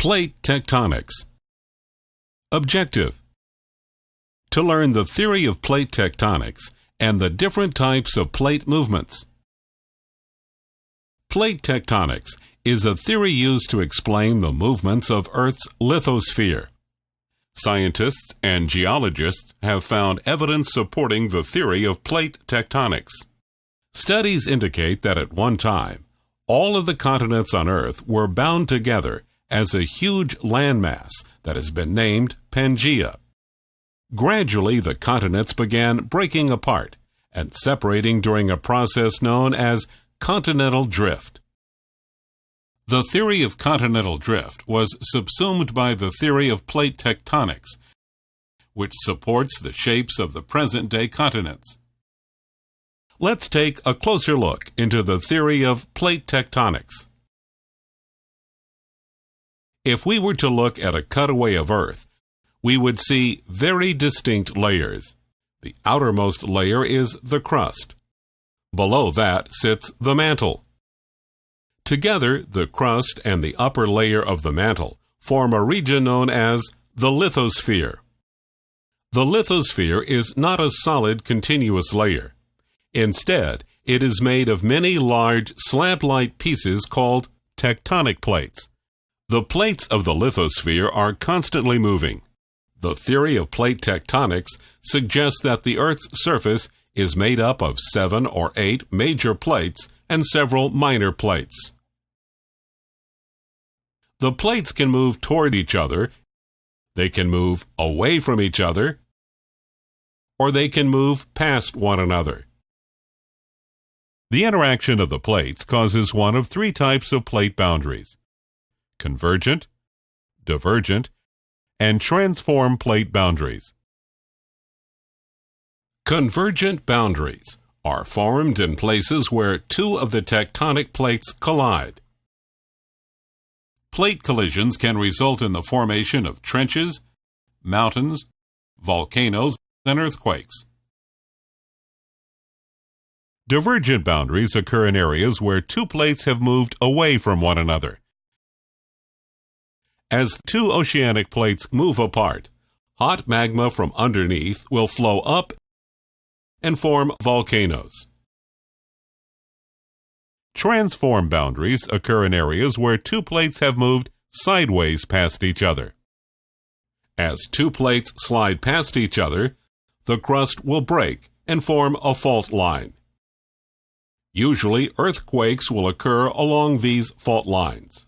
Plate tectonics. Objective: to learn the theory of plate tectonics and the different types of plate movements. Plate tectonics is a theory used to explain the movements of Earth's lithosphere. Scientists and geologists have found evidence supporting the theory of plate tectonics. Studies indicate that at one time, all of the continents on Earth were bound together as a huge landmass that has been named Pangaea. Gradually, the continents began breaking apart and separating during a process known as continental drift. The theory of continental drift was subsumed by the theory of plate tectonics, which supports the shapes of the present-day continents. Let's take a closer look into the theory of plate tectonics. If we were to look at a cutaway of Earth, we would see very distinct layers. The outermost layer is the crust. Below that sits the mantle. Together, the crust and the upper layer of the mantle form a region known as the lithosphere. The lithosphere is not a solid continuous layer. Instead, it is made of many large slab-like pieces called tectonic plates. The plates of the lithosphere are constantly moving. The theory of plate tectonics suggests that the Earth's surface is made up of 7 or 8 major plates and several minor plates. The plates can move toward each other, they can move away from each other, or they can move past one another. The interaction of the plates causes one of 3 types of plate boundaries: convergent, divergent, and transform plate boundaries. Convergent boundaries are formed in places where 2 of the tectonic plates collide. Plate collisions can result in the formation of trenches, mountains, volcanoes, and earthquakes. Divergent boundaries occur in areas where 2 plates have moved away from one another. As 2 oceanic plates move apart, hot magma from underneath will flow up and form volcanoes. Transform boundaries occur in areas where 2 plates have moved sideways past each other. As 2 plates slide past each other, the crust will break and form a fault line. Usually, earthquakes will occur along these fault lines.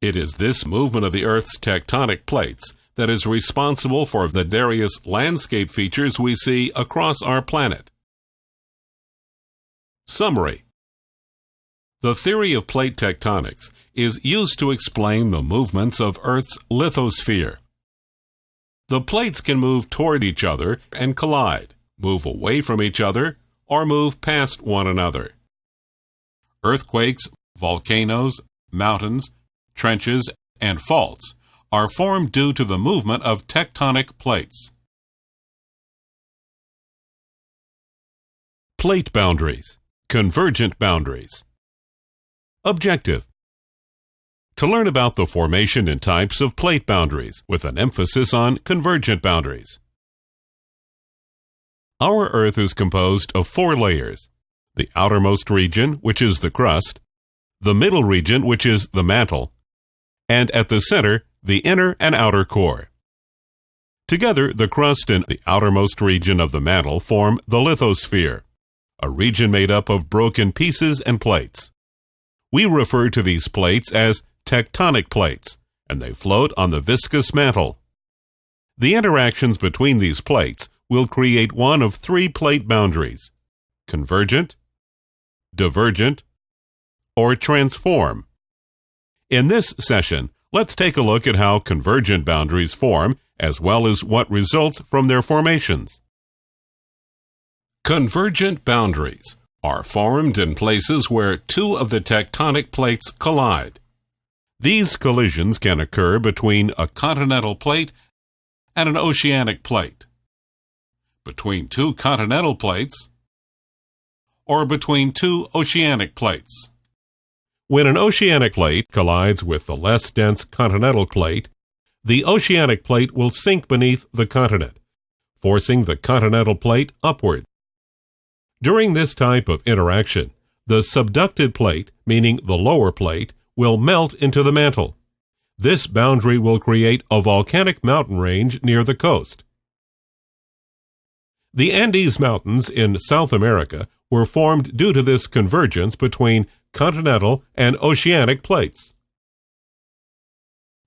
It is this movement of the Earth's tectonic plates that is responsible for the various landscape features we see across our planet. Summary: the theory of plate tectonics is used to explain the movements of Earth's lithosphere. The plates can move toward each other and collide, move away from each other, or move past one another. Earthquakes, volcanoes, mountains, trenches, and faults are formed due to the movement of tectonic plates. Plate boundaries. Convergent boundaries. Objective: to learn about the formation and types of plate boundaries, with an emphasis on convergent boundaries. Our Earth is composed of 4 layers: the outermost region, which is the crust, the middle region, which is the mantle, and at the center, the inner and outer core. Together, the crust and the outermost region of the mantle form the lithosphere, a region made up of broken pieces and plates. We refer to these plates as tectonic plates, and they float on the viscous mantle. The interactions between these plates will create one of 3 plate boundaries: convergent, divergent, or transform. In this session, let's take a look at how convergent boundaries form, as well as what results from their formations. Convergent boundaries are formed in places where 2 of the tectonic plates collide. These collisions can occur between a continental plate and an oceanic plate, between 2 continental plates, or between 2 oceanic plates. When an oceanic plate collides with the less dense continental plate, the oceanic plate will sink beneath the continent, forcing the continental plate upward. During this type of interaction, the subducted plate, meaning the lower plate, will melt into the mantle. This boundary will create a volcanic mountain range near the coast. The Andes Mountains in South America were formed due to this convergence between continental and oceanic plates.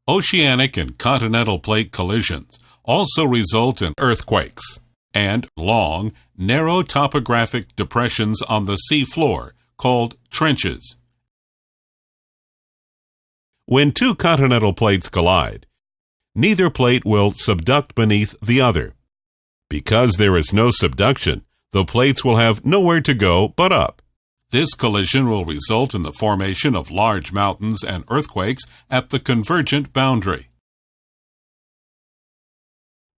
Oceanic and continental plate collisions also result in earthquakes and long, narrow topographic depressions on the sea floor called trenches. When two continental plates collide, neither plate will subduct beneath the other. Because there is no subduction, the plates will have nowhere to go but up. This collision will result in the formation of large mountains and earthquakes at the convergent boundary.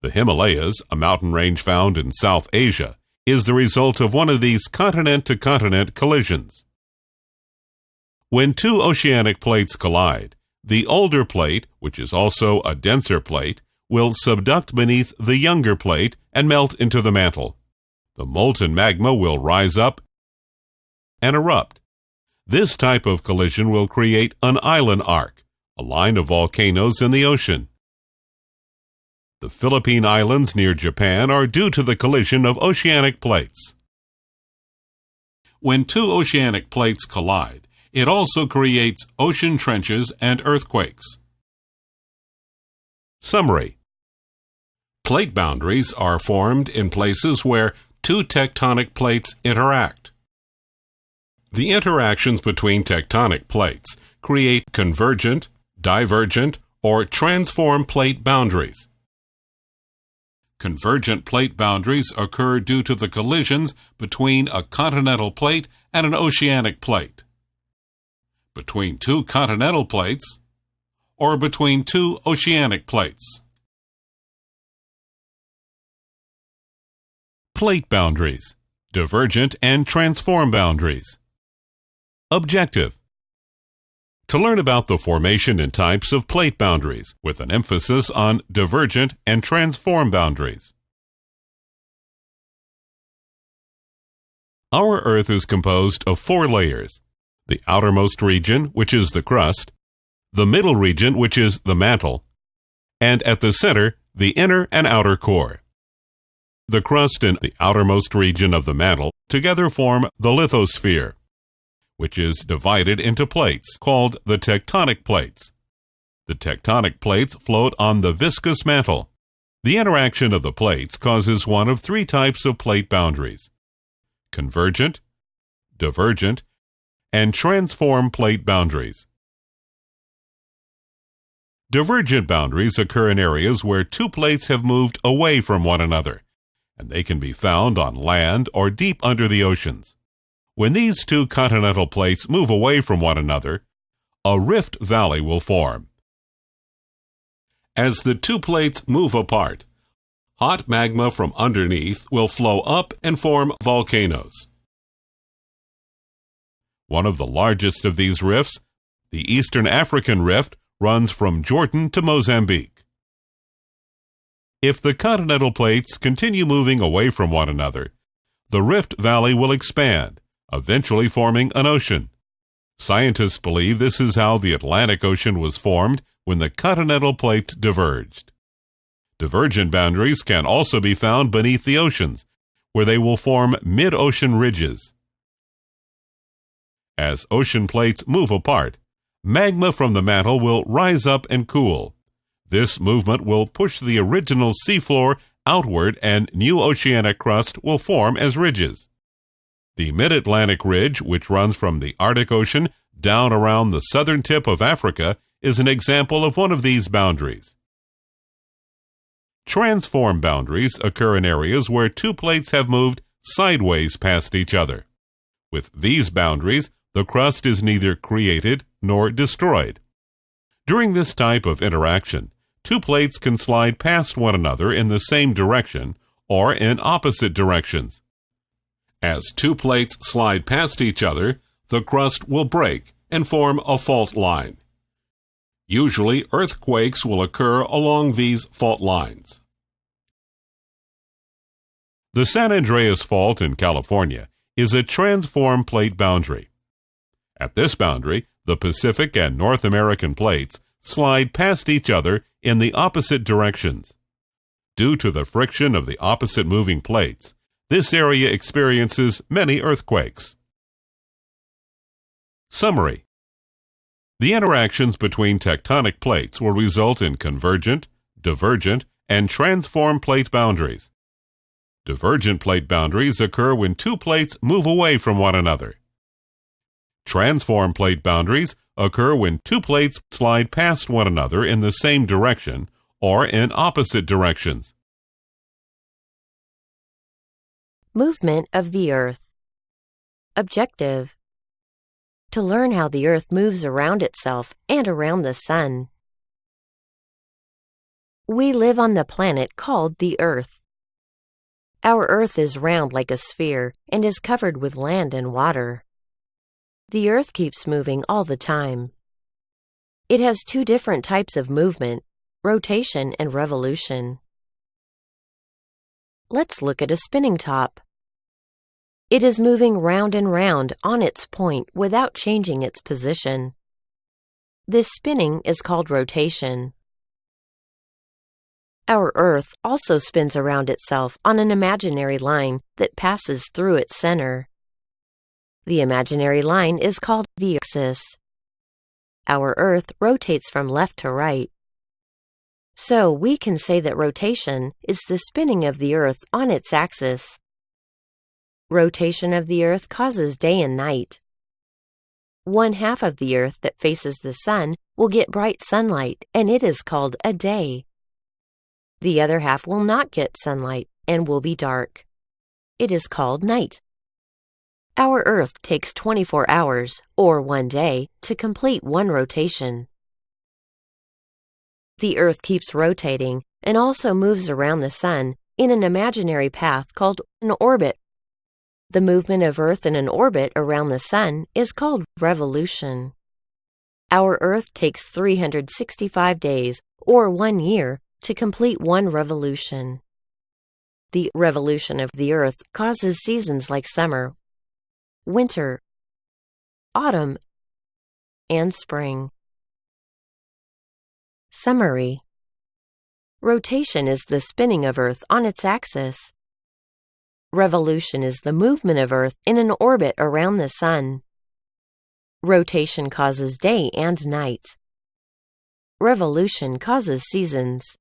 The Himalayas, a mountain range found in South Asia, is the result of one of these continent-to-continent collisions. When two oceanic plates collide, the older plate, which is also a denser plate, will subduct beneath the younger plate and melt into the mantle. The molten magma will rise up and erupt. This type of collision will create an island arc, a line of volcanoes in the ocean. The Philippine Islands near Japan are due to the collision of oceanic plates. When two oceanic plates collide, it also creates ocean trenches and earthquakes. Summary: plate boundaries are formed in places where two tectonic plates interact. The interactions between tectonic plates create convergent, divergent, or transform plate boundaries. Convergent plate boundaries occur due to the collisions between a continental plate and an oceanic plate, between two continental plates, or between two oceanic plates. Plate boundaries, divergent and transform boundaries. Objective: to learn about the formation and types of plate boundaries, with an emphasis on divergent and transform boundaries. Our Earth is composed of 4 layers: the outermost region, which is the crust, the middle region, which is the mantle, and at the center, the inner and outer core. The crust and the outermost region of the mantle together form the lithosphere, which is divided into plates called the tectonic plates. The tectonic plates float on the viscous mantle. The interaction of the plates causes one of 3 types of plate boundaries: convergent, divergent, and transform plate boundaries. Divergent boundaries occur in areas where 2 plates have moved away from one another, and they can be found on land or deep under the oceans. When these 2 continental plates move away from one another, a rift valley will form. As the 2 plates move apart, hot magma from underneath will flow up and form volcanoes. One of the largest of these rifts, the Eastern African Rift, runs from Jordan to Mozambique. If the continental plates continue moving away from one another, the rift valley will expand, eventually forming an ocean. Scientists believe this is how the Atlantic Ocean was formed when the continental plates diverged. Divergent boundaries can also be found beneath the oceans, where they will form mid-ocean ridges. As ocean plates move apart, magma from the mantle will rise up and cool. This movement will push the original seafloor outward and new oceanic crust will form as ridges. The Mid-Atlantic Ridge, which runs from the Arctic Ocean down around the southern tip of Africa, is an example of one of these boundaries. Transform boundaries occur in areas where 2 plates have moved sideways past each other. With these boundaries, the crust is neither created nor destroyed. During this type of interaction, 2 plates can slide past one another in the same direction or in opposite directions. As 2 plates slide past each other, the crust will break and form a fault line. Usually, earthquakes will occur along these fault lines. The San Andreas Fault in California is a transform plate boundary. At this boundary, the Pacific and North American plates slide past each other in the opposite directions. Due to the friction of the opposite moving plates, this area experiences many earthquakes. Summary: the interactions between tectonic plates will result in convergent, divergent, and transform plate boundaries. Divergent plate boundaries occur when two plates move away from one another. Transform plate boundaries occur when two plates slide past one another in the same direction or in opposite directions. Movement of the Earth. Objective: to learn how the Earth moves around itself and around the Sun. We live on the planet called the Earth. Our Earth is round like a sphere and is covered with land and water. The Earth keeps moving all the time. It has two different types of movement, rotation and revolution. Let's look at a spinning top. It is moving round and round on its point without changing its position. This spinning is called rotation. Our Earth also spins around itself on an imaginary line that passes through its center. The imaginary line is called the axis. Our Earth rotates from left to right. So we can say that rotation is the spinning of the Earth on its axis. Rotation of the Earth causes day and night. One half of the Earth that faces the Sun will get bright sunlight, and it is called a day. The other half will not get sunlight and will be dark. It is called night. Our Earth takes 24 hours, or 1 day, to complete one rotation. The Earth keeps rotating and also moves around the Sun in an imaginary path called an orbit. The movement of Earth in an orbit around the Sun is called revolution. Our Earth takes 365 days, or 1 year, to complete one revolution. The revolution of the Earth causes seasons like summer, winter, autumn, and spring. Summary: rotation is the spinning of Earth on its axis. Revolution is the movement of Earth in an orbit around the Sun. Rotation causes day and night. Revolution causes seasons.